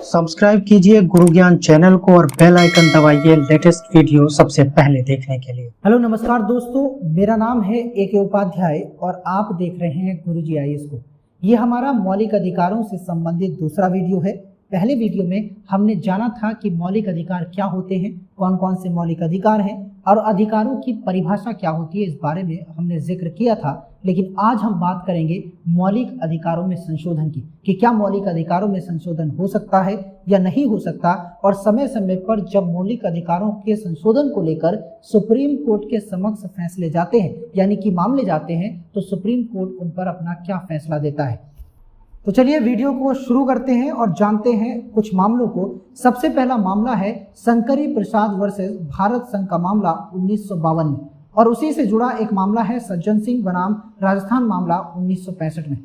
Subscribe कीजिए गुरु ज्ञान channel को और बेल आइकन दबाइए लेटेस्ट वीडियो सबसे पहले देखने के लिए। हेलो नमस्कार दोस्तों, मेरा नाम है AK उपाध्याय और आप देख रहे हैं गुरुजी IAS को। ये हमारा मौलिक अधिकारों से संबंधित दूसरा वीडियो है। पहले वीडियो में हमने जाना था कि मौलिक अधिकार क्या होते हैं, कौन कौन से मौलिक अधिकार हैं और अधिकारों की परिभाषा क्या होती है, इस बारे में हमने जिक्र किया था। लेकिन आज हम बात करेंगे मौलिक अधिकारों में संशोधन की, कि क्या मौलिक अधिकारों में संशोधन हो सकता है या नहीं हो सकता, और समय समय पर जब मौलिक अधिकारों के संशोधन को लेकर सुप्रीम कोर्ट के समक्ष फैसले जाते हैं, यानी कि मामले जाते हैं, तो सुप्रीम कोर्ट उन पर अपना क्या फैसला देता है। तो चलिए वीडियो को शुरू करते हैं और जानते हैं कुछ मामलों को। सबसे पहला मामला है शंकरी प्रसाद वर्सेस भारत संघ का मामला 1952 में, और उसी से जुड़ा एक मामला है सज्जन सिंह बनाम राजस्थान मामला 1965 में।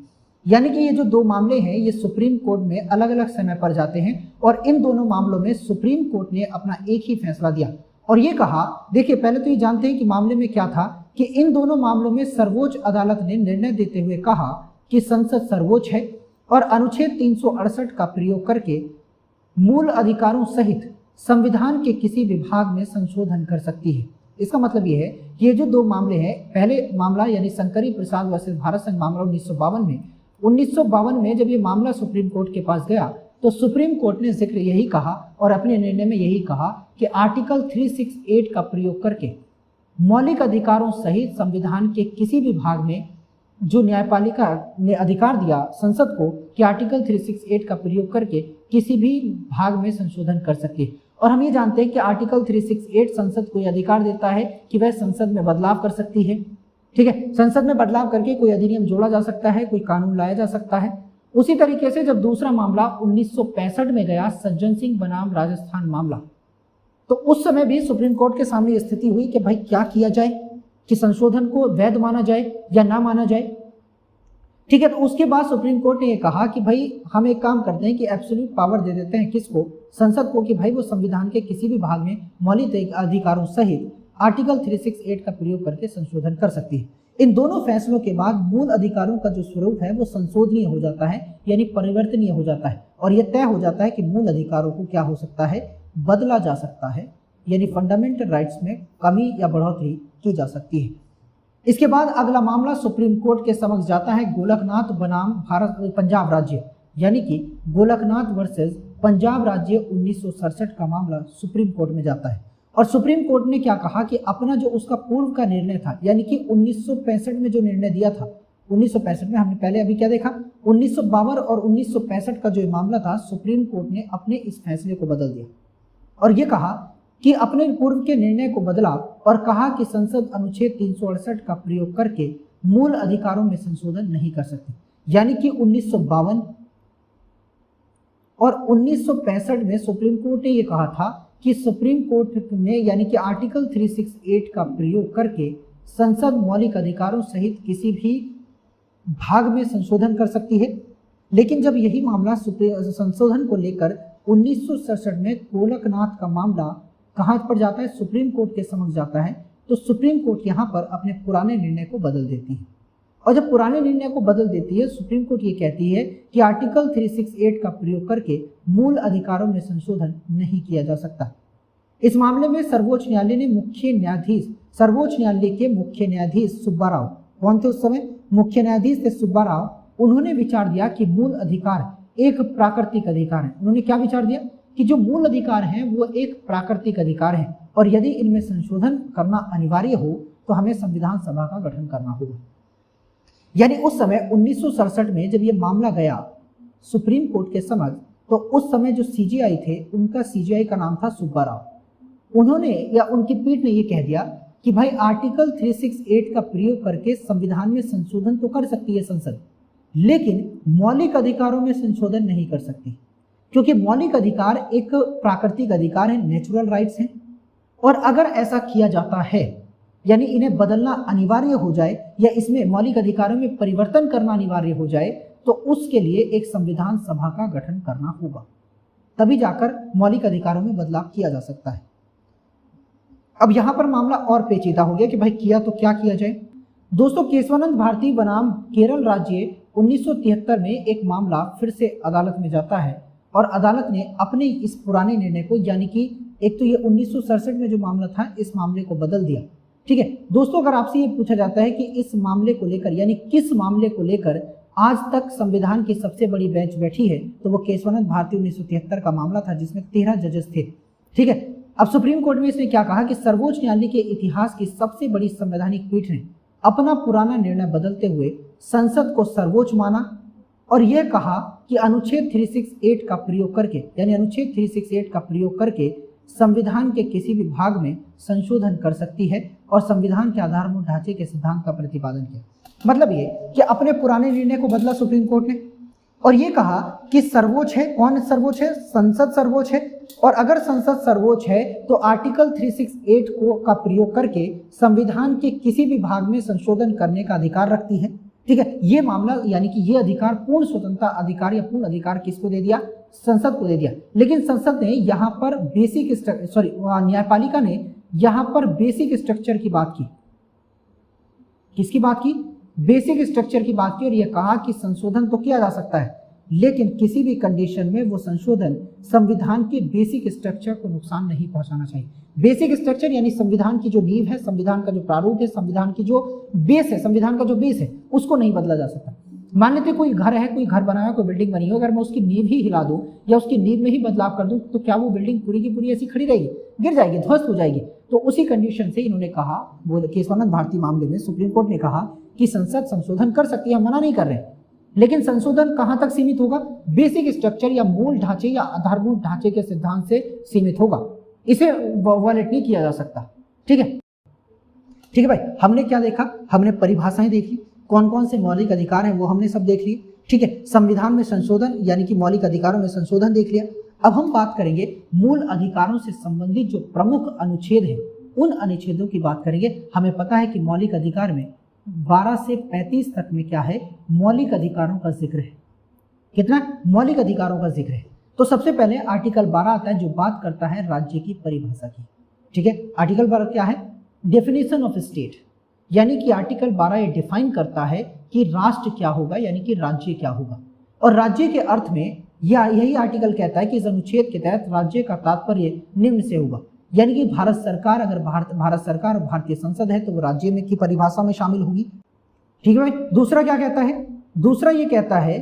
यानी कि ये जो दो मामले हैं ये सुप्रीम कोर्ट में अलग अलग समय पर जाते हैं और इन दोनों मामलों में सुप्रीम कोर्ट ने अपना एक ही फैसला दिया और ये कहा, देखिए पहले तो ये जानते हैं कि मामले में क्या था, कि इन दोनों मामलों में सर्वोच्च अदालत ने निर्णय देते हुए कहा कि संसद सर्वोच्च है और अनुच्छेद 368 का प्रयोग करके मूल अधिकारों सहित संविधान के किसी विभाग में संशोधन कर सकती है। इसका मतलब ये है कि ये जो दो मामले हैं, पहले मामला यानी शंकरी प्रसाद वर्सेस भारत संघ मामला 1952 में जब ये मामला सुप्रीम कोर्ट के पास गया तो सुप्रीम कोर्ट ने जिक्र यही कहा और अपने निर्णय में यही कहा कि आर्टिकल 368 का प्रयोग करके मौलिक अधिकारों सहित संविधान के किसी भी भाग में जो न्यायपालिका ने अधिकार दिया संसद को कि आर्टिकल 368 का प्रयोग करके किसी भी भाग में संशोधन कर सके। और हम ये जानते हैं कि आर्टिकल 368 संसद को यह अधिकार देता है कि वह संसद में बदलाव कर सकती है। ठीक है, संसद में बदलाव करके कोई अधिनियम जोड़ा जा सकता है, कोई कानून लाया जा सकता है। उसी तरीके से जब दूसरा मामला 1965 में गया, सज्जन सिंह बनाम राजस्थान मामला, तो उस समय भी सुप्रीम कोर्ट के सामने स्थिति हुई कि भाई क्या किया जाए, कि संशोधन को वैध माना जाए या ना माना जाए। ठीक है, तो उसके बाद सुप्रीम कोर्ट ने यह कहा कि भाई हम एक काम करते हैं कि एब्सोल्यूट पावर दे देते हैं किसको, संसद को, कि भाई वो संविधान के किसी भी भाग में मौलिक अधिकारों सहित आर्टिकल 368 का प्रयोग करके संशोधन कर सकती है। इन दोनों फैसलों के बाद मूल अधिकारों का जो स्वरूप है वो संशोधनीय हो जाता है, यानी परिवर्तनीय हो जाता है, और यह तय हो जाता है कि मूल अधिकारों को क्या हो सकता है, बदला जा सकता है, यानी फंडामेंटल राइट्स में कमी या बढ़ोतरी की जा सकती है। इसके बाद अगला मामला सुप्रीम कोर्ट के समक्ष जाता है गोलकनाथ बनाम पंजाब राज्य, यानी कि गोलकनाथ वर्सेस पंजाब राज्य 1967 का मामला सुप्रीम कोर्ट में जाता है। और सुप्रीम कोर्ट ने क्या कहा कि अपना जो उसका पूर्व का निर्णय था, यानी कि 1965 में जो निर्णय दिया था, 1965 में हमने पहले अभी क्या देखा, 1952 और 1965 का जो मामला था, सुप्रीम कोर्ट ने अपने इस फैसले को बदल दिया और ये कहा कि अपने पूर्व के निर्णय को बदला और कहा कि संसद अनुच्छेद 368 का प्रयोग करके मूल अधिकारों में संशोधन नहीं कर सकती। यानी कि 1952 और 1965 में सुप्रीम कोर्ट ने यह कहा था कि सुप्रीम कोर्ट में, यानी कि आर्टिकल 368 का प्रयोग करके संसद मौलिक अधिकारों सहित किसी भी भाग में संशोधन कर सकती है। लेकिन जब यही मामला संशोधन को लेकर 1967 में गोलकनाथ का मामला कहां पर जाता है, सुप्रीम कोर्ट के समक्ष जाता है, तो सुप्रीम कोर्ट यहां पर अपने पुराने निर्णय को बदल देती है। और जब पुराने निर्णय को बदल देती है, सुप्रीम कोर्ट ये कहती है कि आर्टिकल 368 का प्रयोग करके मूल अधिकारों में संशोधन नहीं किया जा सकता। इस मामले में सर्वोच्च न्यायालय ने सर्वोच्च न्यायालय के मुख्य न्यायाधीश सुब्बा राव, कौन थे उस समय, मुख्य न्यायाधीश थे सुब्बा राव, उन्होंने विचार दिया कि मूल अधिकार एक प्राकृतिक अधिकार है। उन्होंने क्या विचार दिया कि जो मूल अधिकार हैं वो एक प्राकृतिक अधिकार है और यदि इनमें संशोधन करना अनिवार्य हो तो हमें संविधान सभा का गठन करना होगा। यानी उस समय 1967 में जब ये मामला गया सुप्रीम कोर्ट के समक्ष, तो उस समय जो CJI थे, उनका CJI का नाम था सुब्बा राव। उन्होंने या उनकी पीठ ने ये कह दिया कि भाई आर्टिकल 368 का प्रयोग करके संविधान में संशोधन तो कर सकती है संसद, लेकिन मौलिक अधिकारों में संशोधन नहीं कर सकती, क्योंकि मौलिक अधिकार एक प्राकृतिक अधिकार है, नेचुरल राइट्स हैं, और अगर ऐसा किया जाता है, यानी इन्हें बदलना अनिवार्य हो जाए या इसमें मौलिक अधिकारों में परिवर्तन करना अनिवार्य हो जाए, तो उसके लिए एक संविधान सभा का गठन करना होगा, तभी जाकर मौलिक अधिकारों में बदलाव किया जा सकता है। अब यहां पर मामला और पेचीदा हो गया कि भाई किया तो क्या किया जाए। दोस्तों, केशवानंद भारती बनाम केरल राज्य 1973 में एक मामला फिर से अदालत में जाता है और अदालत ने अपने इस पुराने निर्णय को, यानी कि एक तो ये 1967 में जो मामला था, इस मामले को बदल दिया। ठीक है दोस्तों, अगर आपसे ये पूछा जाता है कि इस मामले को लेकर, यानी किस मामले को लेकर आज तक संविधान की सबसे बड़ी बेंच बैठी है, तो वो केशवानंद भारती 1973 का मामला था, जिसमें 13 जजेस थे। ठीक है, अब सुप्रीम कोर्ट में इसने क्या कहा कि सर्वोच्च न्यायालय के इतिहास की सबसे बड़ी संवैधानिक पीठ ने अपना पुराना निर्णय बदलते हुए संसद को सर्वोच्च माना और यह कहा कि अनुच्छेद 368 का प्रयोग करके, यानी अनुच्छेद 368 का प्रयोग करके संविधान के किसी भी भाग में संशोधन कर सकती है और संविधान के आधारभूत ढांचे के सिद्धांत का प्रतिपादन किया। मतलब ये कि अपने पुराने निर्णय को बदला सुप्रीम कोर्ट ने और ये कहा कि सर्वोच्च है। कौन सर्वोच्च है? संसद सर्वोच्च है। और अगर संसद सर्वोच्च है तो आर्टिकल 368 को का प्रयोग करके संविधान के किसी भी भाग में संशोधन करने का अधिकार रखती है। ठीक है, ये मामला, यानी कि ये अधिकार, पूर्ण स्वतंत्रता अधिकार या पूर्ण अधिकार किसको दे दिया? संसद को दे दिया। लेकिन संसद ने यहाँ पर न्यायपालिका ने यहाँ पर बेसिक स्ट्रक्चर की बात की। किसकी बात की? बेसिक स्ट्रक्चर की बात की और यह कहा कि संशोधन तो किया जा सकता है, लेकिन किसी भी कंडीशन में वो संशोधन संविधान के बेसिक स्ट्रक्चर को नुकसान नहीं पहुंचाना चाहिए। बेसिक स्ट्रक्चर यानी संविधान की जो नींव है, संविधान का जो प्रारूप है, संविधान की जो बेस है, संविधान का जो बेस है, उसको नहीं बदला जा सकता। मान लेते कोई घर है, कोई घर बना है, कोई बिल्डिंग बनी है, अगर मैं उसकी नींव ही हिला दूं या उसकी नींव में ही बदलाव कर दूं तो क्या वो बिल्डिंग पूरी की पूरी ऐसी खड़ी रहेगी? गिर जाएगी, ध्वस्त हो जाएगी। तो उसी कंडीशन से इन्होंने कहा, वो केशवानंद भारती मामले में सुप्रीम कोर्ट ने कहा कि संसद संशोधन कर सकती है, हम मना नहीं कर रहे, लेकिन संशोधन कहां तक सीमित होगा? बेसिक स्ट्रक्चर या मूल ढांचे या आधारभूत ढांचे के सिद्धांत से सीमित होगा, इसे वायलेट नहीं किया जा सकता। ठीक है, ठीक है भाई, हमने क्या देखा? हमने परिभाषाएं देखी, कौन कौन से मौलिक अधिकार हैं वो हमने सब देख लिए। ठीक है, संविधान में संशोधन यानी कि मौलिक अधिकारों में संशोधन देख लिया। अब हम बात करेंगे मूल अधिकारों से संबंधित जो प्रमुख अनुच्छेद हैं, उन अनुच्छेदों की बात करेंगे। हमें पता है कि मौलिक अधिकार में 12 से 35 तक में क्या है? मौलिक अधिकारों का जिक्र है। कितना? मौलिक अधिकारों का जिक्र है। तो सबसे पहले आर्टिकल 12 आता है जो बात करता है राज्य की परिभाषा की। ठीक है, आर्टिकल 12 क्या है? डेफिनेशन ऑफ स्टेट, यानी कि आर्टिकल 12 ये डिफाइन करता है कि राष्ट्र क्या होगा, यानी कि राज्य क्या होगा। और राज्य के अर्थ में यही आर्टिकल कहता है कि इस अनुच्छेद के तहत राज्य का तात्पर्य निम्न से होगा, यानी कि भारत सरकार, अगर भारत सरकार और भारतीय संसद है तो वो राज्य में की परिभाषा में शामिल होगी। ठीक है भाई, दूसरा क्या कहता है? दूसरा ये कहता है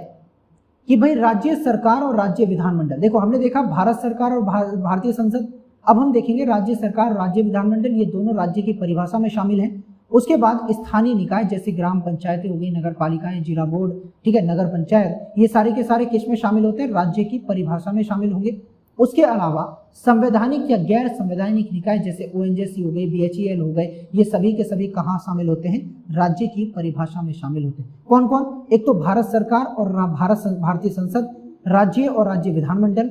कि भाई राज्य सरकार और राज्य विधानमंडल। देखो, हमने देखा भारत सरकार और भारतीय संसद, अब हम देखेंगे राज्य सरकार और राज्य विधानमंडल, ये दोनों राज्य की परिभाषा में शामिल हैं। उसके बाद स्थानीय निकाय जैसे ग्राम पंचायतें हो गई, नगर पालिकाएं, जिला बोर्ड, ठीक है, नगर पंचायत, ये सारे के सारे किस में शामिल होते हैं? राज्य की परिभाषा में शामिल होंगे। उसके अलावा संवैधानिक या गैर संवैधानिक निकाय जैसे ओएनजीसी हो गए, बीएचईएल हो गए, ये सभी के सभी कहाँ शामिल होते हैं? राज्य की परिभाषा में शामिल होते हैं। कौन कौन? एक तो भारत सरकार और भारतीय संसद, राज्य और राज्य विधानमंडल।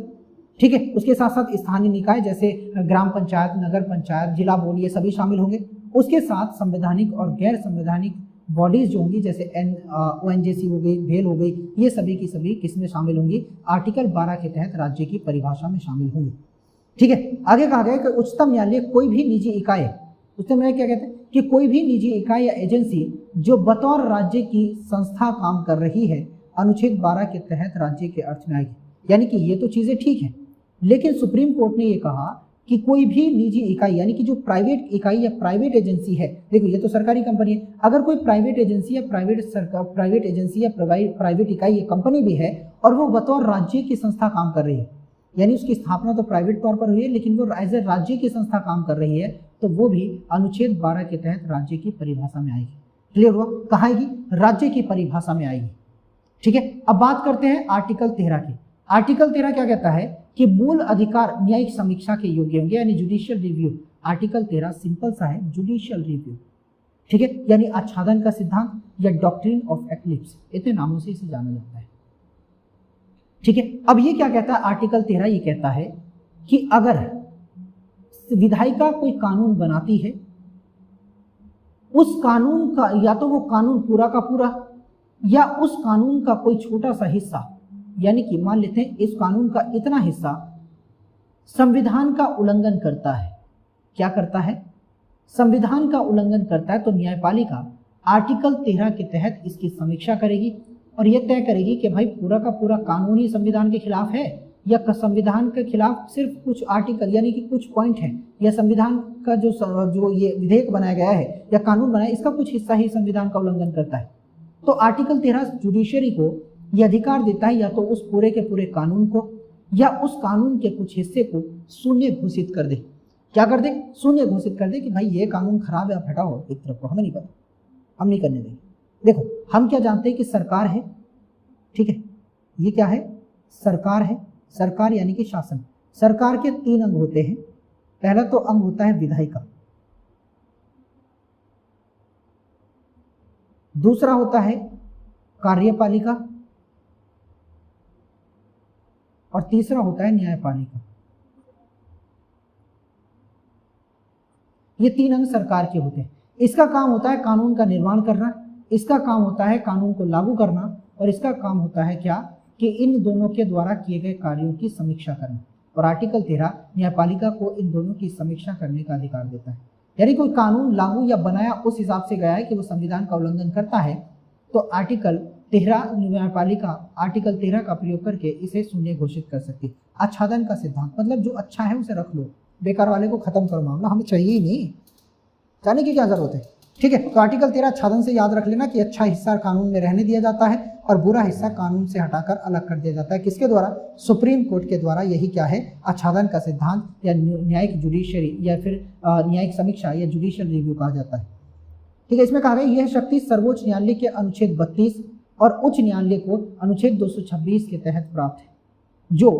ठीक है, उसके साथ साथ स्थानीय निकाय जैसे ग्राम पंचायत, नगर पंचायत, जिला बोर्ड, ये सभी शामिल होंगे। उसके साथ संवैधानिक और गैर संवैधानिक बॉडीज जो होंगी जैसे ओएनजीसी हो गई, भेल हो गई, ये सभी की सभी किसमें शामिल होंगी? आर्टिकल 12 के तहत राज्य की परिभाषा में शामिल होंगी। ठीक है, आगे कहा गया कि उच्चतम न्यायालय कोई भी निजी इकाई, उच्चतम न्यायालय क्या कहते हैं कि कोई भी निजी इकाई या एजेंसी जो बतौर राज्य की संस्था काम कर रही है, अनुच्छेद 12 के तहत राज्य के अर्थ में आएगी। यानी कि ये तो चीजें ठीक है, लेकिन सुप्रीम कोर्ट ने ये कहा कि कोई भी निजी इकाई, यानी कि जो प्राइवेट इकाई या प्राइवेट एजेंसी है, देखो ये तो सरकारी कंपनी है, अगर कोई प्राइवेट एजेंसी या प्राइवेट एजेंसी या प्राइवेट इकाई या कंपनी भी है और वो बतौर राज्य की संस्था काम कर रही है, यानी उसकी स्थापना तो प्राइवेट तौर पर हुई है लेकिन वो एज ए राज्य की संस्था काम कर रही है, तो वो भी अनुच्छेद 12 के तहत राज्य की परिभाषा में आएगी। क्लियर हुआ? कहाँ आएगी? राज्य की परिभाषा में आएगी। ठीक है, अब बात करते हैं आर्टिकल 13 की। आर्टिकल 13 क्या कहता है कि मूल अधिकार न्यायिक समीक्षा के योग्य होंगे, यानी जुडिशियल रिव्यू। आर्टिकल 13 सिंपल सा है, जुडिशियल रिव्यू। ठीक है, यानी आच्छादन का सिद्धांत या डॉक्ट्रिन ऑफ एक्लिप्स, इतने नामों से इसे जाना जाता है। ठीक है, अब ये क्या कहता है? आर्टिकल 13 ये कहता है कि अगर विधायिका कोई कानून बनाती है, उस कानून का या तो वो कानून पूरा का पूरा या उस कानून का कोई छोटा सा हिस्सा, यानी कि मान लेते हैं इस कानून का इतना हिस्सा संविधान का उल्लंघन करता है। क्या करता है? संविधान का उल्लंघन करता है, तो न्यायपालिका आर्टिकल 13 के तहत इसकी समीक्षा करेगी और यह तय करेगी कि भाई पूरा का पूरा कानून ही संविधान के खिलाफ है या संविधान के खिलाफ सिर्फ कुछ आर्टिकल यानी कि कुछ पॉइंट हैं, या संविधान का जो ये विधेयक बनाया गया है या कानून बनाया, इसका कुछ हिस्सा ही संविधान का उल्लंघन करता है, तो आर्टिकल 13 जुडिशरी को यह अधिकार देता है या तो उस पूरे के पूरे कानून को या उस कानून के कुछ हिस्से को शून्य घोषित कर दे। क्या कर दे? शून्य घोषित कर दे कि भाई ये कानून खराब है, आप हटाओ एक तरफ को, हमें नहीं पता, हम नहीं करने देंगे। देखो, हम क्या जानते हैं कि सरकार है, ठीक है, ये क्या है? सरकार है। सरकार यानी कि शासन। सरकार के 3 अंग होते हैं। पहला तो अंग होता है विधायिका, दूसरा होता है कार्यपालिका और तीसरा होता है न्यायपालिका। ये 3 अंग सरकार के होते हैं। इसका काम होता है कानून का निर्माण करना, इसका काम होता है कानून को लागू करना, और इसका काम होता है क्या कि इन दोनों के द्वारा किए गए कार्यों की समीक्षा करना। और आर्टिकल 13 न्यायपालिका को इन दोनों की समीक्षा करने का अधिकार देता है। यानी कोई कानून लागू या बनाया उस हिसाब से गया है कि वो संविधान का उल्लंघन करता है, तो आर्टिकल 13 न्यायपालिका आर्टिकल 13 का प्रयोग करके इसे शून्य घोषित कर सकती है। आच्छादन का सिद्धांत मतलब जो अच्छा है उसे रख लो, बेकार वाले को खत्म करो, मामला हमें चाहिए ही नहीं, जाने की क्या जरूरत है, ठीक है। तो आर्टिकल 13 आच्छादन से याद रख लेना कि अच्छा हिस्सा कानून में रहने दिया जाता है और बुरा हिस्सा कानून से हटाकर अलग कर दिया जाता है। किसके द्वारा? सुप्रीम कोर्ट के द्वारा। यही क्या है? आच्छादन का सिद्धांत या न्यायिक जुडिशरी या फिर न्यायिक समीक्षा या जुडिशियल रिव्यू कहा जाता है, ठीक है। इसमें कहा गया यह शक्ति सर्वोच्च न्यायालय के अनुच्छेद 32 और उच्च न्यायालय को अनुच्छेद 226 के तहत प्राप्त है, जो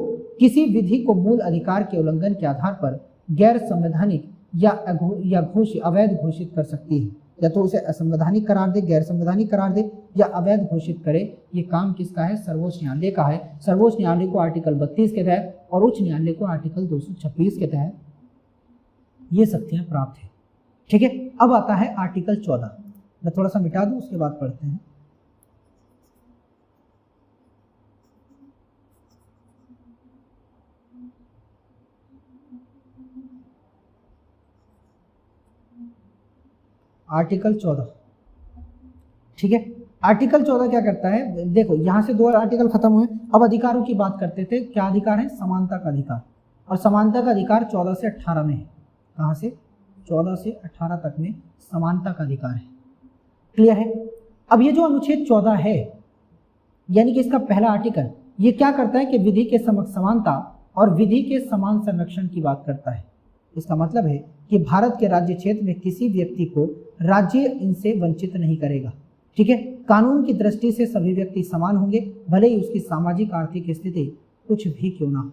किसी विधि को मूल अधिकार के उल्लंघन के आधार पर गैर संवैधानिक या अवैध घोषित कर सकती है, या तो उसे असंवैधानिक करार दे, गैर संवैधानिक करार दे या अवैध घोषित करे। ये काम किसका है? सर्वोच्च न्यायालय का है। सर्वोच्च न्यायालय को आर्टिकल 32 के तहत और उच्च न्यायालय को आर्टिकल 226 के तहत ये शक्तियां प्राप्त है, ठीक है। अब आता है आर्टिकल 14। मैं थोड़ा सा मिटा दूं, उसके बाद पढ़ते हैं। आर्टिकल 14, ठीक है। आर्टिकल 14 क्या करता है? देखो, यहां से 2 आर्टिकल खत्म हुए। अब अधिकारों की बात करते थे। क्या अधिकार है? समानता का अधिकार। और समानता का अधिकार 14 से 18 में है। कहां से? 14 से 18 तक में समानता का अधिकार है। क्लियर है? अब ये जो अनुच्छेद 14 है, यानी कि इसका पहला आर्टिकल, ये क्या करता है कि विधि के समक्ष समानता और विधि के समान संरक्षण की बात करता है। इसका मतलब है कि भारत के राज्य क्षेत्र में किसी व्यक्ति को राज्य इनसे वंचित नहीं करेगा, ठीक है। कानून की दृष्टि से सभी व्यक्ति समान होंगे, भले ही उसकी सामाजिक आर्थिक स्थिति कुछ भी क्यों ना हो,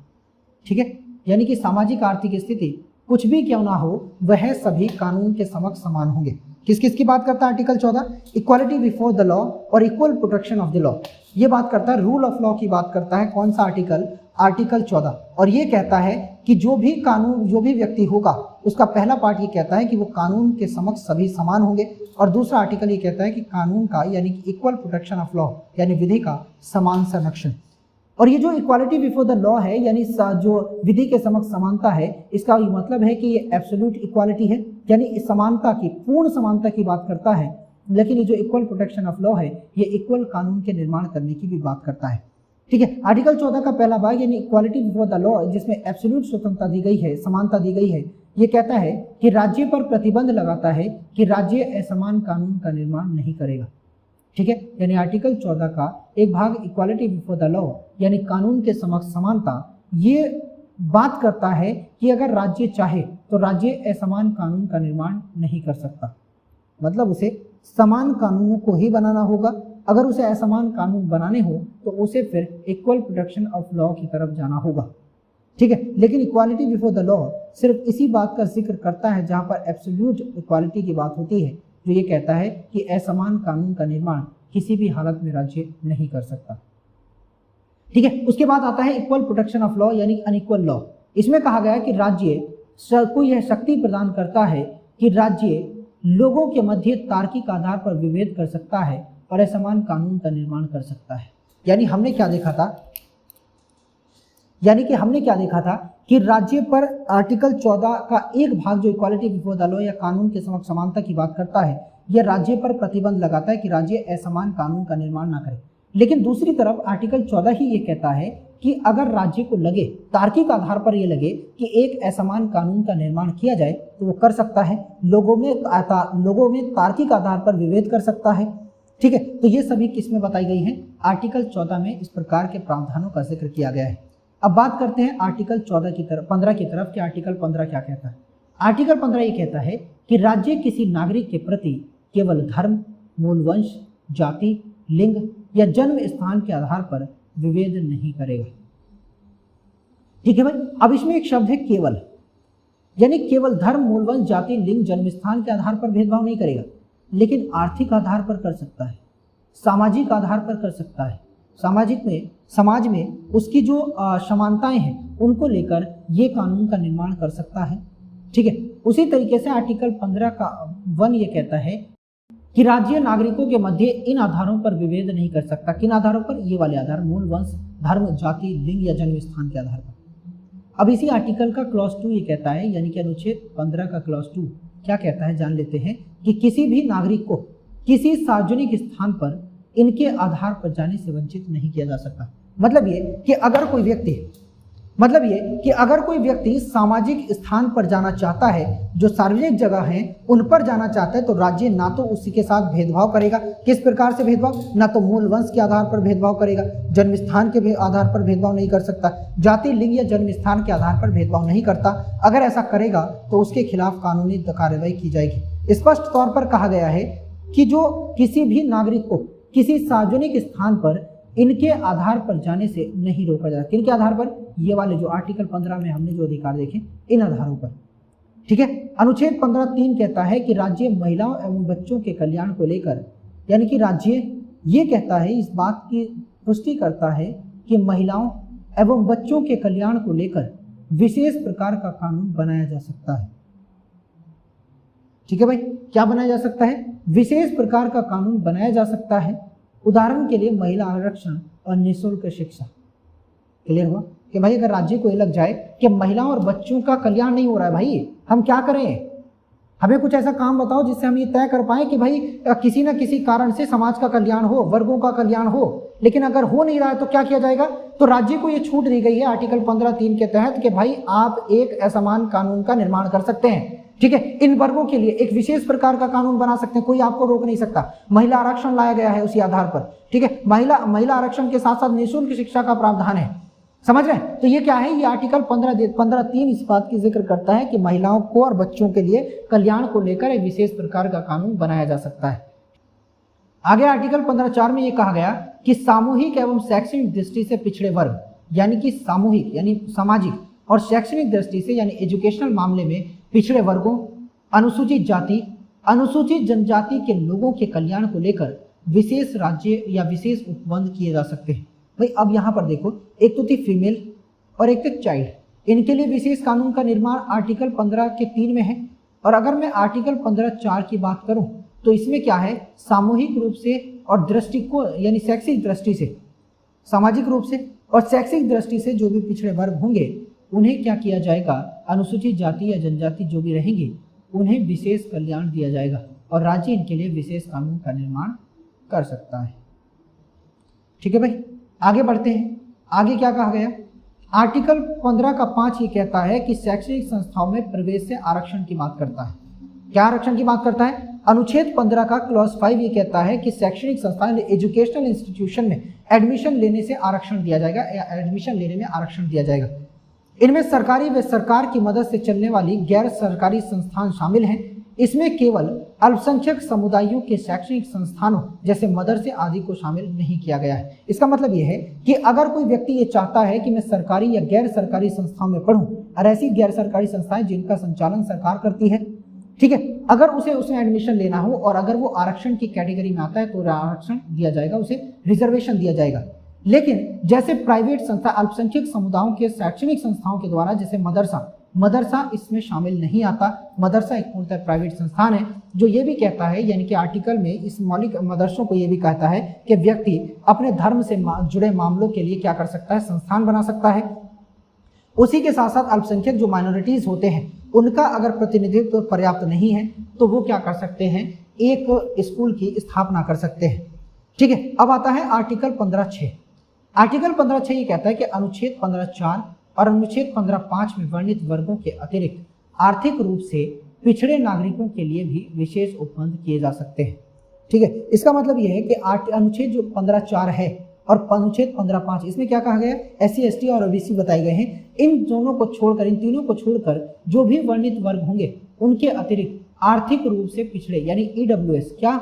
ठीक है। यानी कि सामाजिक आर्थिक स्थिति कुछ भी क्यों ना हो, वह सभी कानून के समक्ष समान होंगे। किस किस की बात करता है article 14? Equality before the law और equal protection of the law. ये बात करता है, रूल ऑफ लॉ की बात करता है। कौन सा आर्टिकल? आर्टिकल 14। और ये कहता है कि जो भी कानून, जो भी व्यक्ति होगा, उसका पहला पार्ट ये कहता है कि वो कानून के समक्ष सभी समान होंगे, और दूसरा आर्टिकल ये कहता है कि कानून का यानी कि इक्वल प्रोटेक्शन ऑफ लॉ यानी विधि का समान संरक्षण। और ये जो इक्वालिटी बिफोर द लॉ है, यानी जो विधि के समक्ष समानता है, इसका मतलब है कि ये एब्सोल्यूट इक्वालिटी है, यानी समानता की, पूर्ण समानता की बात करता है। लेकिन ये जो इक्वल प्रोटेक्शन ऑफ लॉ है, ये इक्वल कानून के निर्माण करने की भी बात करता है, ठीक है। आर्टिकल 14 का पहला भाग यानी इक्वालिटी बिफोर द लॉ, जिसमें एब्सोल्यूट स्वतंत्रता दी गई है, समानता दी गई है, ये कहता है कि राज्य पर प्रतिबंध लगाता है कि राज्य असमान कानून का निर्माण नहीं करेगा, ठीक है। यानी आर्टिकल 14 का एक भाग इक्वालिटी बिफोर द लॉ यानी कानून के समक्ष समानता, ये बात करता है कि अगर राज्य चाहे तो राज्य असमान कानून का निर्माण नहीं कर सकता, मतलब उसे समान कानूनों को ही बनाना होगा। अगर उसे असमान कानून बनाने हो तो उसे फिर इक्वल प्रोटेक्शन ऑफ लॉ की तरफ जाना होगा, ठीक है। लेकिन इक्वालिटी बिफोर द लॉ सिर्फ इसी बात का जिक्र करता है जहां पर एब्सोल्यूट इक्वालिटी की बात होती है, जो ये कहता है कि असमान कानून का निर्माण किसी भी हालत में राज्य नहीं कर सकता, ठीक है। उसके बाद आता है इक्वल प्रोटेक्शन ऑफ लॉ यानी अनइक्वल लॉ। इसमें कहा गया कि राज्य को यह शक्ति प्रदान करता है कि राज्य लोगों के मध्य तार्किक आधार पर विभेद कर सकता है और असमान कानून का निर्माण कर सकता है। यानी हमने क्या देखा था कि राज्य पर आर्टिकल 14 का एक भाग जो इक्वालिटी बिफोर द लॉ या कानून के समक्ष समानता की बात करता है, यह राज्य पर प्रतिबंध लगाता है कि राज्य असमान कानून का निर्माण ना करे। लेकिन दूसरी तरफ आर्टिकल 14 ही ये कहता है कि अगर राज्य को लगे, तार्किक आधार पर ये लगे कि एक असमान कानून का निर्माण किया जाए तो वो कर सकता है, लोगों में तार्किक आधार पर विभेद कर सकता है। ठीक है, तो ये सभी किसमें बताई गई है? आर्टिकल 14 में इस प्रकार के प्रावधानों का जिक्र किया गया है। अब बात करते हैं आर्टिकल 14 की तरफ, 15 की तरफ कि आर्टिकल 15 क्या कहता है। आर्टिकल 15 ये कहता है कि राज्य किसी नागरिक के प्रति केवल धर्म, मूल वंश, जाति, लिंग या जन्म स्थान के आधार पर विभेद नहीं करेगा। ठीक है भाई, अब इसमें एक शब्द है केवल, यानी केवल धर्म, मूल वंश, जाति, लिंग, जन्म स्थान के आधार पर भेदभाव नहीं करेगा, लेकिन आर्थिक आधार पर कर सकता है, सामाजिक आधार पर कर सकता है। समाज में उसकी जो समानताएं हैं उनको लेकर ये कानून का निर्माण कर सकता है। ठीक है, उसी तरीके से आर्टिकल 15 का 1 ये कहता है कि राज्य नागरिकों के मध्य इन आधारों पर विभेद नहीं कर सकता। किन आधारों पर? ये वाले आधार, मूल वंश, धर्म, जाति, लिंग या जन्म स्थान के आधार पर। अब इसी आर्टिकल का क्लॉज 2 ये कहता है, यानी कि अनुच्छेद 15 का क्लॉज 2 क्या कहता है जान लेते हैं, कि किसी भी नागरिक को किसी सार्वजनिक स्थान पर इनके आधार पर जाने से वंचित नहीं किया जा सकता। मतलब ये कि अगर कोई व्यक्ति सामाजिक स्थान पर जाना चाहता है, जो सार्वजनिक जगह है उन पर जाना चाहता है, तो राज्य ना तो उसी के साथ भेदभाव करेगा। किस प्रकार से भेदभाव? ना तो मूल वंश के आधार पर भेदभाव करेगा, जन्म स्थान के आधार पर भेदभाव नहीं कर सकता, जाति, लिंग या जन्म स्थान के आधार पर भेदभाव नहीं करता। अगर ऐसा करेगा तो उसके खिलाफ कानूनी कार्रवाई की जाएगी। स्पष्ट तौर पर कहा गया है कि जो किसी भी नागरिक को किसी सार्वजनिक स्थान पर इनके आधार पर जाने से नहीं रोका जाता। किनके आधार पर? ये वाले जो आर्टिकल 15 में हमने जो अधिकार देखे, इन आधारों पर। ठीक है, अनुच्छेद 15(3) कहता है कि राज्य महिलाओं एवं बच्चों के कल्याण को लेकर, यानी कि राज्य ये कहता है, इस बात की पुष्टि करता है कि महिलाओं एवं बच्चों के कल्याण को लेकर विशेष प्रकार का कानून बनाया जा सकता है। ठीक है भाई, क्या बनाया जा सकता है? विशेष प्रकार का कानून बनाया जा सकता है। उदाहरण के लिए महिला आरक्षण और निःशुल्क शिक्षा। क्लियर हुआ कि भाई अगर राज्य को ये लग जाए कि महिलाओं और बच्चों का कल्याण नहीं हो रहा है, भाई हम क्या करें? हमें कुछ ऐसा काम बताओ जिससे हम ये तय कर पाए कि भाई किसी न किसी कारण से समाज का कल्याण हो, वर्गों का कल्याण हो। लेकिन अगर हो नहीं रहा है तो क्या किया जाएगा? तो राज्य को ये छूट दी गई है आर्टिकल 15(3) के तहत कि भाई आप एक असमान कानून का निर्माण कर सकते हैं। ठीक है, इन वर्गों के लिए एक विशेष प्रकार का कानून बना सकते हैं, कोई आपको रोक नहीं सकता। महिला आरक्षण लाया गया है उसी आधार पर। ठीक है, महिला आरक्षण के साथ साथ निःशुल्क शिक्षा का प्रावधान है। समझ रहे हैं? तो ये क्या है? ये आर्टिकल 15(3) इस बात की जिक्र करता है कि महिलाओं को और बच्चों के लिए कल्याण को लेकर एक विशेष प्रकार का कानून बनाया जा सकता है। आगे आर्टिकल 15(4) में ये कहा गया कि सामूहिक एवं शैक्षणिक दृष्टि से पिछड़े वर्ग, यानी कि सामूहिक यानी सामाजिक और शैक्षणिक दृष्टि से यानी एजुकेशनल मामले में पिछड़े वर्गों, अनुसूचित जाति, अनुसूचित जनजाति के लोगों के कल्याण को लेकर विशेष राज्य या विशेष उपबंध किए जा सकते हैं। भाई अब यहाँ पर देखो, एक तो थी फीमेल और एक थी चाइल्ड, इनके लिए विशेष कानून का निर्माण आर्टिकल 15(3) में है। और अगर मैं आर्टिकल 15(4) की बात करूं तो इसमें क्या है? सामूहिक रूप से और दृष्टिकोण यानी शैक्षिक दृष्टि से, सामाजिक रूप से और शैक्षिक दृष्टि से जो भी पिछड़े वर्ग होंगे उन्हें क्या किया जाएगा? अनुसूचित जाति या जनजाति जो भी रहेंगे उन्हें विशेष कल्याण दिया जाएगा और राज्य इनके लिए विशेष कानून का निर्माण कर सकता है। ठीक है भाई, आगे बढ़ते हैं। आगे क्या कहा गया? आर्टिकल 15 का 5 ये कहता है कि शैक्षणिक संस्थाओं में प्रवेश से आरक्षण की बात करता है। क्या आरक्षण की बात करता है? अनुच्छेद 15 का क्लॉज 5 ये कहता है कि शैक्षणिक संस्थान एजुकेशनल इंस्टीट्यूशन में एडमिशन लेने से आरक्षण दिया जाएगा या एडमिशन लेने में आरक्षण दिया जाएगा। इनमें सरकारी व सरकार की मदद से चलने वाली गैर सरकारी संस्थान शामिल हैं। इसमें केवल अल्पसंख्यक समुदायों के शैक्षणिक संस्थानों जैसे मदरसे आदि को शामिल नहीं किया गया है। इसका मतलब यह है कि अगर कोई व्यक्ति ये चाहता है कि मैं सरकारी या गैर सरकारी संस्थाओं में पढूं, और ऐसी गैर सरकारी संस्थाएं जिनका संचालन सरकार करती है, ठीक है, अगर उसे उसमें एडमिशन लेना हो और अगर वो आरक्षण की कैटेगरी में आता है तो आरक्षण दिया जाएगा, उसे रिजर्वेशन दिया जाएगा। लेकिन जैसे प्राइवेट संस्था अल्पसंख्यक समुदायों के शैक्षणिक संस्थाओं के द्वारा, जैसे मदरसा इसमें शामिल नहीं आता। मदरसा एक पूर्णतः प्राइवेट संस्थान है जो ये भी कहता है, यानी कि आर्टिकल में इस मौलिक मदरसों को ये भी कहता है कि व्यक्ति अपने धर्म से जुड़े मामलों के लिए क्या कर सकता है? संस्थान बना सकता है। उसी के साथ साथ अल्पसंख्यक जो माइनॉरिटीज होते हैं उनका अगर प्रतिनिधित्व पर्याप्त नहीं है तो वो क्या कर सकते हैं? एक स्कूल की स्थापना कर सकते हैं। ठीक है, अब आता है आर्टिकल 15(6). आर्टिकल 15(6) ये कहता है कि अनुच्छेद 15(4) और अनुच्छेद 15(5) में वर्णित वर्गों के अतिरिक्त आर्थिक रूप से पिछड़े नागरिकों के लिए भी विशेष उपबंध किए जा सकते हैं। ठीक है, इसका मतलब यह है कि अनुच्छेद जो 15(4) है और अनुच्छेद 15(5) इसमें क्या कहा गया, SC ST और OBC बताए गए हैं। इन दोनों को छोड़कर, इन तीनों को छोड़कर जो भी वर्णित वर्ग होंगे उनके अतिरिक्त आर्थिक रूप से पिछड़े यानी EWS, क्या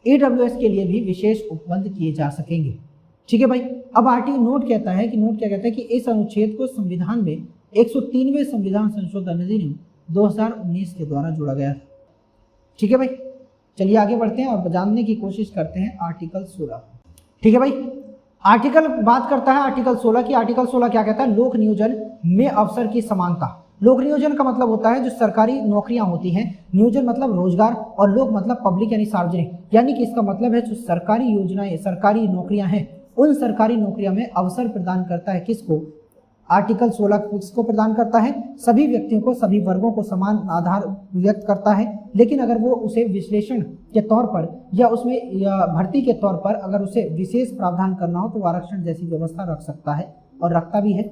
EWS के लिए भी विशेष उपबंध किए जा सकेंगे। ठीक है भाई, अब आर्टिकल नोट कहता है कि नोट क्या कहता है कि इस अनुच्छेद को संविधान में 103वें संविधान संशोधन अधिनियम 2019 के द्वारा जोड़ा गया। ठीक है भाई, चलिए आगे बढ़ते हैं और जानने की कोशिश करते हैं आर्टिकल 16। ठीक है भाई, आर्टिकल बात करता है आर्टिकल 16 की। आर्टिकल 16 क्या कहता है, लोक नियोजन में अवसर की समानता। लोक नियोजन का मतलब होता है जो सरकारी नौकरियां होती हैं, नियोजन मतलब रोजगार और लोक मतलब पब्लिक यानी सार्वजनिक, यानी कि इसका मतलब है जो सरकारी योजनाएं, सरकारी नौकरियां हैं, उन सरकारी नौकरियों में अवसर प्रदान करता है किसको, आर्टिकल 16 किसको प्रदान करता है, सभी व्यक्तियों को, सभी वर्गों को समान आधार व्यक्त करता है। लेकिन अगर वो उसे विश्लेषण के तौर पर या उसमें भर्ती के तौर पर अगर उसे विशेष प्रावधान करना हो तो आरक्षण जैसी व्यवस्था रख सकता है और रखता भी है।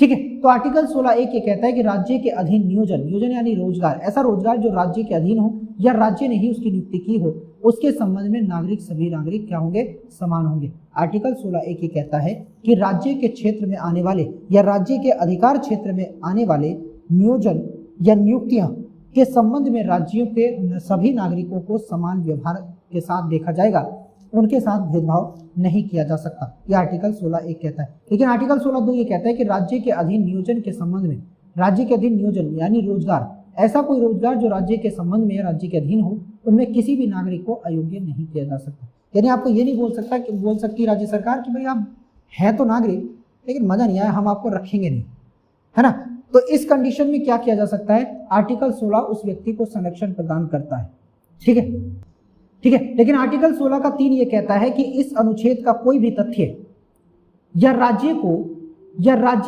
ठीक है, तो आर्टिकल 16(1) ये कहता है कि राज्य के अधीन नियोजन, नियोजन यानी रोजगार, ऐसा रोजगार जो राज्य के अधीन हो या राज्य ने ही उसकी नियुक्ति की हो, उसके संबंध में नागरिक, सभी नागरिक क्या होंगे, समान होंगे। आर्टिकल 16(1) ये कहता है कि राज्य के क्षेत्र में आने वाले या राज्य के अधिकार क्षेत्र में आने वाले नियोजन या नियुक्तियां के संबंध में राज्यों के सभी नागरिकों को समान व्यवहार के साथ देखा जाएगा, उनके साथ भेदभाव नहीं किया जा सकता, यह आर्टिकल 16(1) कहता है। लेकिन आर्टिकल 16(2) ये कहता है कि राज्य के अधीन नियोजन के संबंध में, राज्य के अधीन नियोजन यानी रोजगार, ऐसा कोई रोजगार जो राज्य के संबंध में या राज्य के अधीन हो, उनमें किसी भी नागरिक को अयोग्य नहीं किया जा सकता। यानी आपको ये नहीं बोल सकती राज्य सरकार कि भाई आप हैं तो नागरिक लेकिन मजा नहीं आया, हम आपको रखेंगे नहीं, है ना। तो इस कंडीशन में क्या किया जा सकता है, आर्टिकल 16 उस व्यक्ति को संरक्षण प्रदान करता है। ठीक है, ठीक है, लेकिन आर्टिकल 16 का 3 ये कहता है कि इस अनुच्छेद का कोई भी तथ्य या राज्य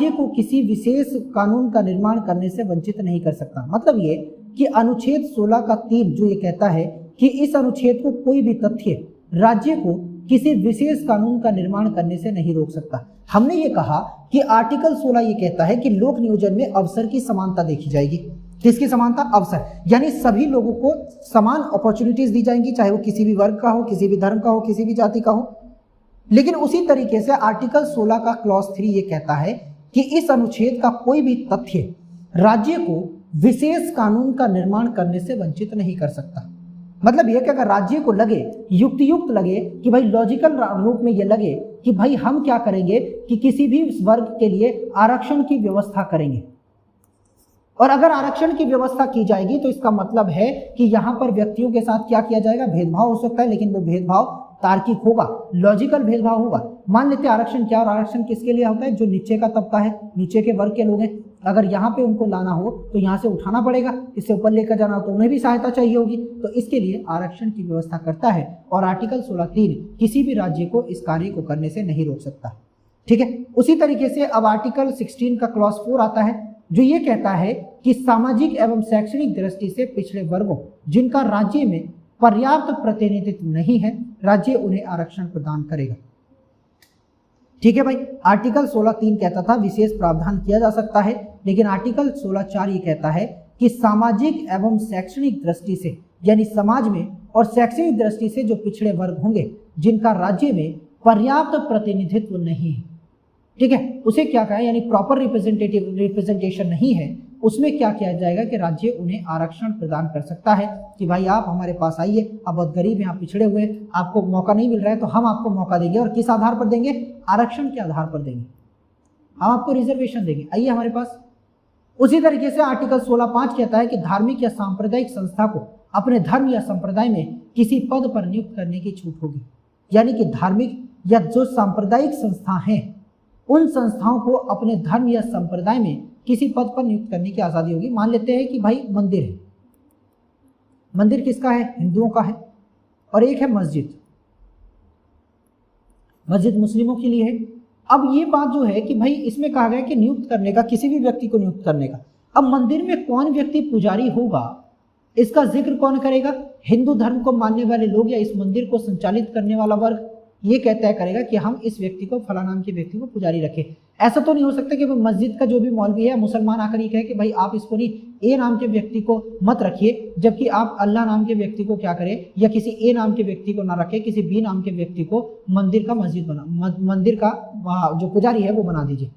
को किसी विशेष कानून का निर्माण करने से वंचित नहीं कर सकता। मतलब ये कि अनुच्छेद 16 का 3 जो ये कहता है कि इस अनुच्छेद को कोई भी तथ्य राज्य को किसी विशेष कानून का निर्माण करने से नहीं रोक सकता। हमने ये कहा कि आर्टिकल 16 ये कहता है कि लोक नियोजन में अवसर की समानता देखी जाएगी। किसकी समानता, अवसर, यानी सभी लोगों को समान अपॉर्चुनिटीज दी जाएंगी, चाहे वो किसी भी वर्ग का हो, किसी भी धर्म का हो, किसी भी जाति का हो। लेकिन उसी तरीके से आर्टिकल 16 का क्लॉज 3 ये कहता है कि इस अनुच्छेद का कोई भी तथ्य राज्य को विशेष कानून का निर्माण करने से वंचित नहीं कर सकता। मतलब यह कि अगर राज्य को लगे, युक्त लगे कि भाई लॉजिकल रूप में ये लगे कि भाई हम क्या करेंगे कि किसी भी वर्ग के लिए आरक्षण की व्यवस्था करेंगे, और अगर आरक्षण की व्यवस्था की जाएगी तो इसका मतलब है कि यहां पर व्यक्तियों के साथ क्या किया जाएगा, भेदभाव हो सकता है, लेकिन वो भेदभाव तार्किक होगा, लॉजिकल भेदभाव होगा। मान लेते हैं आरक्षण क्या, और आरक्षण किसके लिए होता है, जो नीचे का तबका है, नीचे के वर्ग के लोग हैं, अगर यहाँ पे उनको लाना हो तो यहाँ से उठाना पड़ेगा, इससे ऊपर लेकर जाना हो तो उन्हें भी सहायता चाहिए होगी, तो इसके लिए आरक्षण की व्यवस्था करता है। और आर्टिकल 16(3) किसी भी राज्य को इस कार्य को करने से नहीं रोक सकता। ठीक है, उसी तरीके से अब आर्टिकल 16 का क्लॉज 4 आता है जो ये कहता है कि सामाजिक एवं शैक्षणिक दृष्टि से पिछड़े वर्गों जिनका राज्य में पर्याप्त प्रतिनिधित्व नहीं है, राज्य उन्हें आरक्षण प्रदान करेगा। ठीक है भाई, आर्टिकल 16(3) कहता था विशेष प्रावधान किया जा सकता है, लेकिन आर्टिकल 16(4) ये कहता है कि सामाजिक एवं शैक्षणिक दृष्टि से, यानी समाज में और शैक्षणिक दृष्टि से जो पिछड़े वर्ग होंगे जिनका राज्य में पर्याप्त प्रतिनिधित्व नहीं है, ठीक है, उसे क्या कहा, यानी प्रॉपर रिप्रेजेंटेशन नहीं है, उसमें क्या किया जाएगा कि राज्य उन्हें आरक्षण प्रदान कर सकता है कि भाई आप हमारे पास आइए, आप बहुत गरीब हैं, आप पिछड़े हुए, आपको मौका नहीं मिल रहा है, तो हम आपको मौका देंगे। और किस आधार पर देंगे, आरक्षण के आधार पर देंगे, हम आपको रिजर्वेशन देंगे, आइए हमारे पास। उसी तरीके से आर्टिकल 16(5) कहता है कि धार्मिक या सांप्रदायिक संस्था को अपने धर्म या संप्रदाय में किसी पद पर नियुक्त करने की छूट होगी। यानी कि धार्मिक या जो सांप्रदायिक संस्था हैं उन संस्थाओं को अपने धर्म या संप्रदाय में किसी पद पर नियुक्त करने की आज़ादी होगी। मान लेते हैं कि भाई मंदिर है, मंदिर किसका है, हिंदुओं का है, और एक है मस्जिद, मस्जिद मुस्लिमों के लिए है। अब ये बात जो है कि भाई इसमें कहा गया कि नियुक्त करने का, किसी भी व्यक्ति को नियुक्त करने का। अब मंदिर में कौन व्यक्ति पुजारी होगा इसका जिक्र कौन करेगा? हिंदू धर्म को मानने वाले लोग या इस मंदिर को संचालित करने वाला वर्ग ये कहता है करेगा कि हम इस व्यक्ति को, फला नाम के व्यक्ति को पुजारी रखें। ऐसा तो नहीं हो सकता कि मस्जिद का जो भी मौलवी है मुसलमान आकर ये कहे कि भाई आप इसको नहीं, ए नाम के व्यक्ति को मत रखिए, जबकि आप अल्लाह नाम के व्यक्ति को क्या करें, या किसी ए नाम के व्यक्ति को ना रखें, किसी बी नाम के व्यक्ति को मंदिर का मंदिर का जो पुजारी है वो बना दीजिए।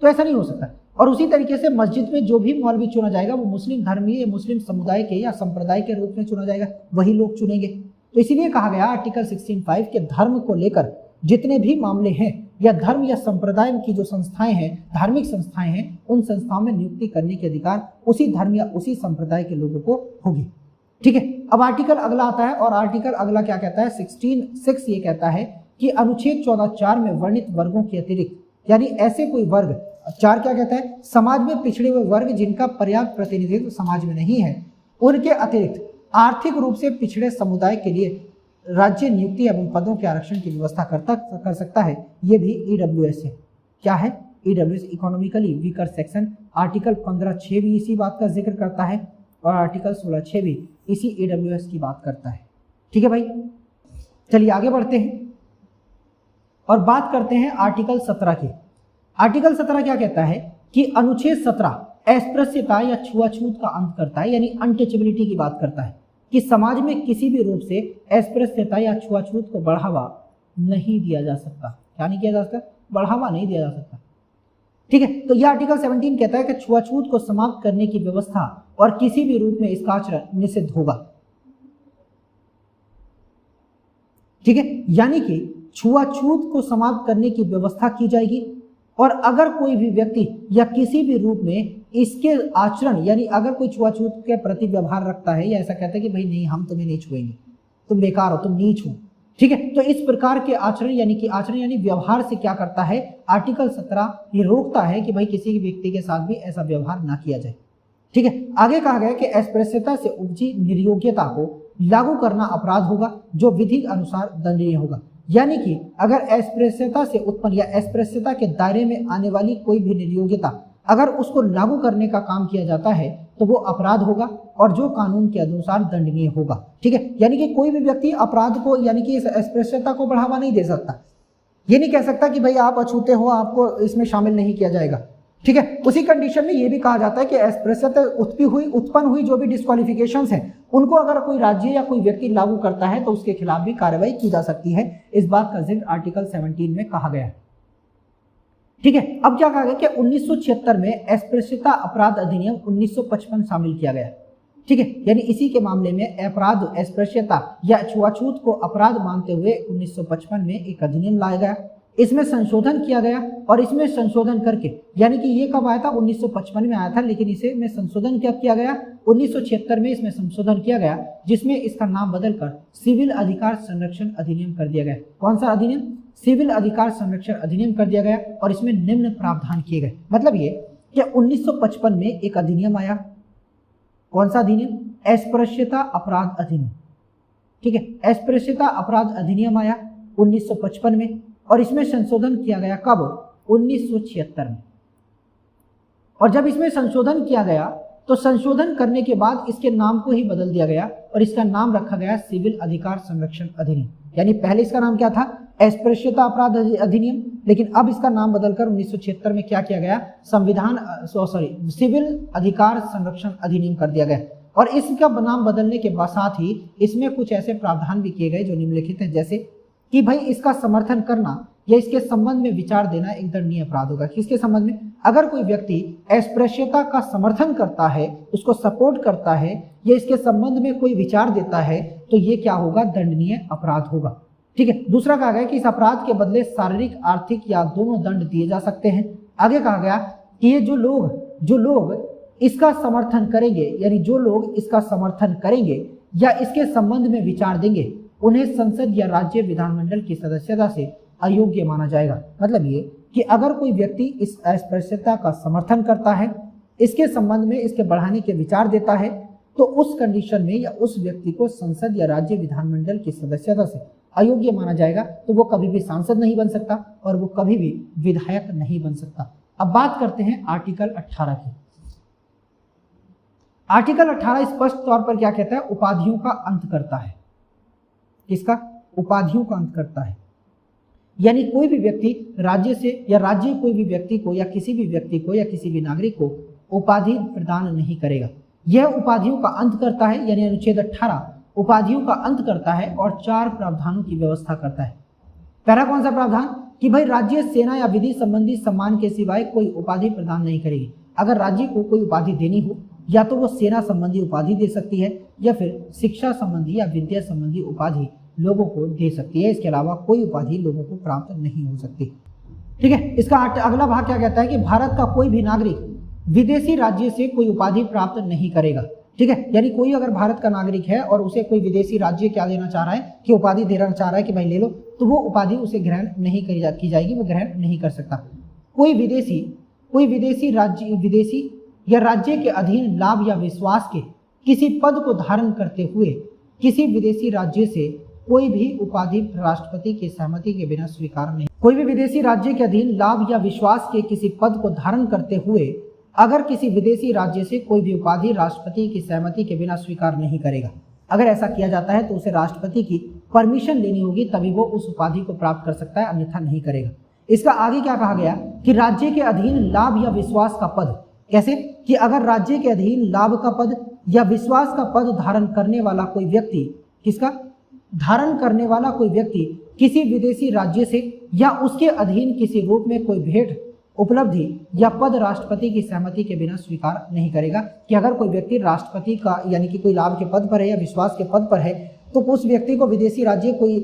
तो ऐसा नहीं हो सकता। और उसी तरीके से मस्जिद में जो भी मौलवी चुना जाएगा वो मुस्लिम धर्मीय, मुस्लिम समुदाय के या संप्रदाय के रूप में चुना जाएगा, वही लोग चुनेंगे। तो इसीलिए कहा गया आर्टिकल 16(5) के धर्म को लेकर जितने भी मामले हैं या धर्म या संप्रदाय की जो संस्थाएं हैं, धार्मिक संस्थाएं हैं, उन संस्थाओं में नियुक्ति करने के अधिकार उसी धर्म या उसी संप्रदाय के लोगों को होगी। ठीक है, अब आर्टिकल अगला आता है और आर्टिकल अगला क्या कहता है? 16(6) ये कहता है कि अनुच्छेद 14(4) में वर्णित वर्गों के अतिरिक्त, यानी ऐसे कोई वर्ग, 4 क्या कहता है? समाज में पिछड़े हुए वर्ग जिनका पर्याप्त प्रतिनिधित्व समाज में नहीं है, उनके अतिरिक्त आर्थिक रूप से पिछड़े समुदाय के लिए राज्य नियुक्ति एवं पदों के आरक्षण की व्यवस्था कर सकता है। ये भी ईडब्ल्यूएस है। क्या है? EWS, economically weaker section. Article 15(6) भी इसी बात का जिक्र करता है और आर्टिकल 16(6) भी इसी ईडब्ल्यूएस की बात करता है। ठीक है भाई, चलिए आगे बढ़ते हैं और बात करते हैं आर्टिकल 17 की। आर्टिकल 17 क्या कहता है कि अनुच्छेद 17 अस्पृश्यता या छुआछूत का अंत करता है, यानी अनटचेबिलिटी की बात करता है कि समाज में किसी भी रूप से अस्पृश्यता या छुआछूत को बढ़ावा नहीं दिया जा सकता। क्या नहीं किया जा सकता? बढ़ावा नहीं दिया जा सकता। ठीक है, तो यह आर्टिकल 17 कहता है कि छुआछूत को समाप्त करने की व्यवस्था और किसी भी रूप में इसका आचरण निषिद्ध होगा। ठीक है, यानी कि छुआछूत को समाप्त करने की व्यवस्था की जाएगी और अगर कोई भी व्यक्ति या किसी भी रूप में इसके आचरण, यानी अगर कोई छुआछूत के प्रति व्यवहार रखता है या ऐसा कहता है कि भाई नहीं हम तुम्हें नहीं छुएंगे, तुम बेकार हो, तुम नीच हो, ठीक है, तो इस प्रकार के आचरण यानी व्यवहार से क्या करता है आर्टिकल 17 ये रोकता है कि भाई किसी व्यक्ति के साथ भी ऐसा व्यवहार ना किया जाए। ठीक है, आगे कहा गया कि अस्पृश्यता से उपजी निर्योग्यता को लागू करना अपराध होगा जो विधि अनुसार दंडनीय होगा। यानी कि अगर अस्पृश्यता से उत्पन्न या अस्पृश्यता के दायरे में आने वाली कोई भी निर्योग्यता अगर उसको लागू करने का काम किया जाता है तो वो अपराध होगा और जो कानून के अनुसार दंडनीय होगा। ठीक है, यानी कि कोई भी व्यक्ति अपराध को यानी कि इस अस्पृश्यता को बढ़ावा नहीं दे सकता। ये नहीं कह सकता कि भाई आप अछूते हो, आपको इसमें शामिल नहीं किया जाएगा। ठीक है, उसी कंडीशन में ये भी कहा जाता है कि अस्पृश्यता उत्पन्न हुई जो भी डिस्क्वालिफिकेशंस हैं उनको अगर कोई राज्य या कोई व्यक्ति लागू करता है तो उसके खिलाफ भी कार्रवाई की जा सकती है। इस बात का जिक्र आर्टिकल 17 में कहा गया है। ठीक है, अब क्या कहा गया कि 1976 में अस्पृश्यता अपराध अधिनियम 1955 शामिल किया गया। ठीक है, यानी इसी के मामले में अपराध अस्पृश्यता या छुआछूत को अपराध मानते हुए 1955 में एक अधिनियम लाया गया। इसमें संशोधन किया गया और इसमें संशोधन करके, यानी कि ये कब आया था 1955 में आया था, लेकिन इसे में संशोधन क्या किया गया 1976 में इसमें संशोधन किया गया जिसमें इसका नाम बदलकर सिविल अधिकार संरक्षण अधिनियम कर दिया गया। कौन सा अधिनियम? सिविल अधिकार संरक्षण अधिनियम कर दिया गया और इसमें निम्न प्रावधान किए गए। मतलब ये कि 1955 में एक अधिनियम आया। कौन सा अधिनियम? अस्पृश्यता अपराध अधिनियम। ठीक है, अस्पृश्यता अपराध अधिनियम आया 1955 में और इसमें संशोधन किया गया कब? 1976 में। और जब इसमें संशोधन किया गया तो संशोधन करने के बाद इसके नाम को ही बदल दिया गया और इसका नाम रखा गया सिविल अधिकार संरक्षण अधिनियम। यानी पहले इसका नाम क्या था? अस्पृश्यता अपराध अधिनियम, लेकिन अब इसका नाम बदलकर 1976 में क्या किया गया? सिविल अधिकार संरक्षण अधिनियम कर दिया गया। और इसका नाम बदलने के साथ ही इसमें कुछ ऐसे प्रावधान भी किए गए जो निम्नलिखित हैं, जैसे कि भाई इसका समर्थन करना या इसके संबंध में विचार देना एक दंडनीय अपराध होगा। किसके संबंध में? अगर कोई व्यक्ति अस्पृश्यता का समर्थन करता है, उसको सपोर्ट करता है या इसके संबंध में कोई विचार देता है तो ये क्या होगा? दंडनीय अपराध होगा। ठीक है, दूसरा कहा गया कि इस अपराध के बदले शारीरिक, आर्थिक या दोनों दंड दिए जा सकते हैं। आगे कहा गया कि ये जो लोग इसका समर्थन करेंगे, यानी जो लोग इसका समर्थन करेंगे या इसके संबंध में विचार देंगे, उन्हें संसद या राज्य विधानमंडल की सदस्यता से अयोग्य माना जाएगा। मतलब ये कि अगर कोई व्यक्ति इस अस्पृश्यता का समर्थन करता है, इसके संबंध में इसके बढ़ाने के विचार देता है, तो उस कंडीशन में या उस व्यक्ति को संसद या राज्य विधानमंडल की सदस्यता से अयोग्य माना जाएगा। तो वो कभी भी सांसद नहीं बन सकता और वो कभी भी विधायक नहीं बन सकता। अब बात करते हैं आर्टिकल 18 की। आर्टिकल 18 स्पष्ट तौर पर क्या कहता है? उपाधियों का अंत करता है। किसका? उपाधियों का अंत करता है। यानी कोई भी व्यक्ति राज्य से या राज्य कोई भी व्यक्ति को या किसी भी व्यक्ति को या किसी भी नागरिक को उपाधि प्रदान नहीं करेगा। यह उपाधियों का अंत करता है, यानी अनुच्छेद 18 उपाधियों का अंत करता है और 4 प्रावधानों की व्यवस्था करता है। पहला कौन सा प्रावधान? कि भाई राज्य सेना या विधि संबंधी सम्मान के सिवाय कोई उपाधि प्रदान नहीं करेगी। अगर राज्य को कोई उपाधि देनी हो या तो वो सेना संबंधी उपाधि दे सकती है या फिर शिक्षा संबंधी या विद्या संबंधी उपाधि लोगों को दे सकती है। इसके अलावा कोई उपाधि लोगों को प्राप्त नहीं हो सकती। ठीक है। इसका अगला भाग क्या कहता है? कि भारत का कोई भी नागरिक विदेशी राज्य से कोई उपाधि प्राप्त नहीं करेगा। ठीक है। यानी कोई अगर भारत का नागरिक है और उसे कोई विदेशी राज्य क्या देना चाह रहा है कि उपाधि देना चाह रहा है कि भाई ले लो, तो वो उपाधि उसे ग्रहण नहीं की जाएगी, वो ग्रहण नहीं कर सकता। कोई विदेशी राज्य के अधीन लाभ या विश्वास के किसी पद को धारण करते हुए किसी विदेशी राज्य से कोई भी उपाधि राष्ट्रपति की सहमति के बिना स्वीकार नहीं। कोई भी विदेशी राज्य के अधीन लाभ या विश्वास के किसी पद को धारण करते हुए अगर किसी विदेशी राज्य से कोई भी उपाधि राष्ट्रपति की सहमति के बिना स्वीकार नहीं करेगा। अगर ऐसा किया जाता है तो उसे राष्ट्रपति की परमिशन लेनी होगी, तभी वो उस उपाधि को प्राप्त कर सकता है, अन्यथा नहीं करेगा। इसका आगे क्या कहा गया? कि राज्य के अधीन लाभ या विश्वास का पद। कैसे? कि अगर राज्य के अधीन लाभ का पद या विश्वास का पद धारण करने वाला कोई व्यक्ति, किसका? धारण करने वाला कोई व्यक्ति किसी विदेशी राज्य से या उसके अधीन किसी रूप में कोई भेंट, उपलब्धि या पद राष्ट्रपति की सहमति के बिना स्वीकार नहीं करेगा। कि अगर कोई व्यक्ति राष्ट्रपति का यानी कि कोई लाभ के पद पर है या विश्वास के पद पर है, तो उस व्यक्ति को विदेशी राज्य कोई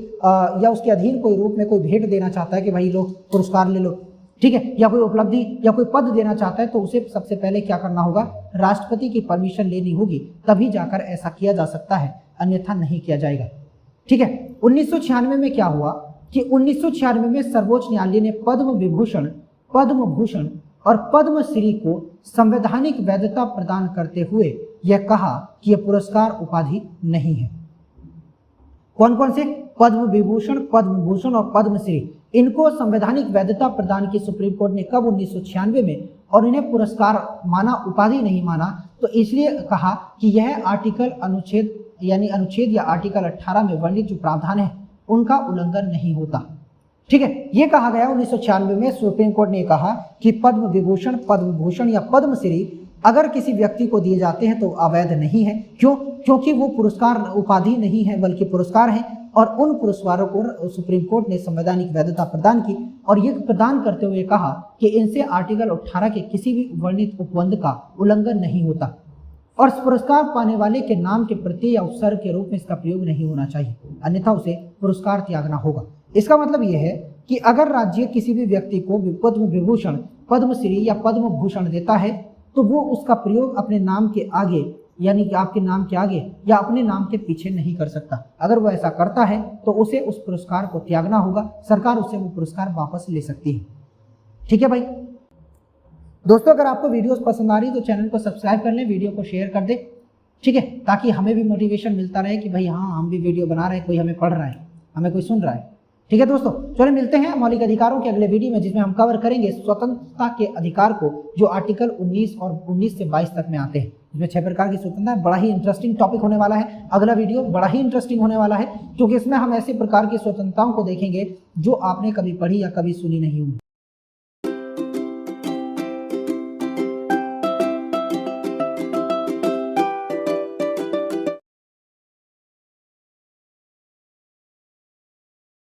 या उसके अधीन कोई रूप में कोई भेंट देना चाहता है कि भाई लो पुरस्कार ले लो, ठीक है, या कोई उपलब्धि या कोई पद देना चाहता है, तो उसे सबसे पहले क्या करना होगा? राष्ट्रपति की परमिशन लेनी होगी, तभी जाकर ऐसा किया जा सकता है, अन्यथा नहीं किया जाएगा। ठीक है। 1996 में क्या हुआ? कि 1996 में सर्वोच्च न्यायालय ने पद्म विभूषण, पद्म भूषण और पद्मश्री को संवैधानिक वैधता प्रदान करते हुए यह कहा कि यह पुरस्कार उपाधि नहीं है। कौन कौन से? पद्म विभूषण, पद्म भूषण और पद्मश्री, इनको संवैधानिक वैधता प्रदान की सुप्रीम कोर्ट ने कब? 1996 में। और इन्हें पुरस्कार माना, उपाधि नहीं माना। तो इसलिए कहा कि यह अनुच्छेद या आर्टिकल 18 में वर्णित जो प्रावधान है उनका उल्लंघन नहीं होता। ठीक है। ये कहा गया 1996 में, सुप्रीम कोर्ट ने कहा कि पद्म विभूषण, पद्म भूषण या पद्मश्री अगर किसी व्यक्ति को दिए जाते हैं तो अवैध नहीं है। क्यों? क्योंकि वो पुरस्कार उपाधि नहीं है बल्कि पुरस्कार है, और उन पुरस्कारों को सुप्रीम कोर्ट ने संवैधानिक वैधता प्रदान की और ये प्रदान करते हुए कहा कि इनसे आर्टिकल 18 के किसी भी वर्णित उपबंध का उल्लंघन नहीं होता और पुरस्कार पाने वाले के नाम के प्रत्यय या उपसर्ग के रूप में इसका प्रयोग नहीं होना चाहिए, अन्यथा उसे पुरस्कार त्यागना होगा। इसका मतलब यह है कि अगर राज्य किसी भी व्यक्ति को पद्म विभूषण, पद्मश्री या पद्म भूषण देता है तो वो उसका प्रयोग अपने नाम के आगे, यानी कि आपके नाम के आगे या अपने नाम के पीछे नहीं कर सकता। अगर वो ऐसा करता है तो उसे उस पुरस्कार को त्यागना होगा, सरकार उसे वो पुरस्कार वापस ले सकती है। ठीक है भाई। दोस्तों, अगर आपको वीडियोस पसंद आ रही तो चैनल को सब्सक्राइब कर लें, वीडियो को शेयर कर दें, ठीक है, ताकि हमें भी मोटिवेशन मिलता रहे कि भाई हाँ, हम भी वीडियो बना रहे हैं, कोई हमें पढ़ रहा है, हमें कोई सुन रहा है। ठीक है दोस्तों, चलिए मिलते हैं मौलिक अधिकारों के अगले वीडियो में, जिसमें हम कवर करेंगे स्वतंत्रता के अधिकार को, जो आर्टिकल 19 और 19 से 22 तक में आते हैं। इसमें 6 प्रकार की स्वतंत्रता है। बड़ा ही इंटरेस्टिंग टॉपिक होने वाला है। अगला वीडियो बड़ा ही इंटरेस्टिंग होने वाला है, क्योंकि इसमें हम ऐसे प्रकार की स्वतंत्रताओं को देखेंगे जो आपने कभी पढ़ी या कभी सुनी नहीं होगी।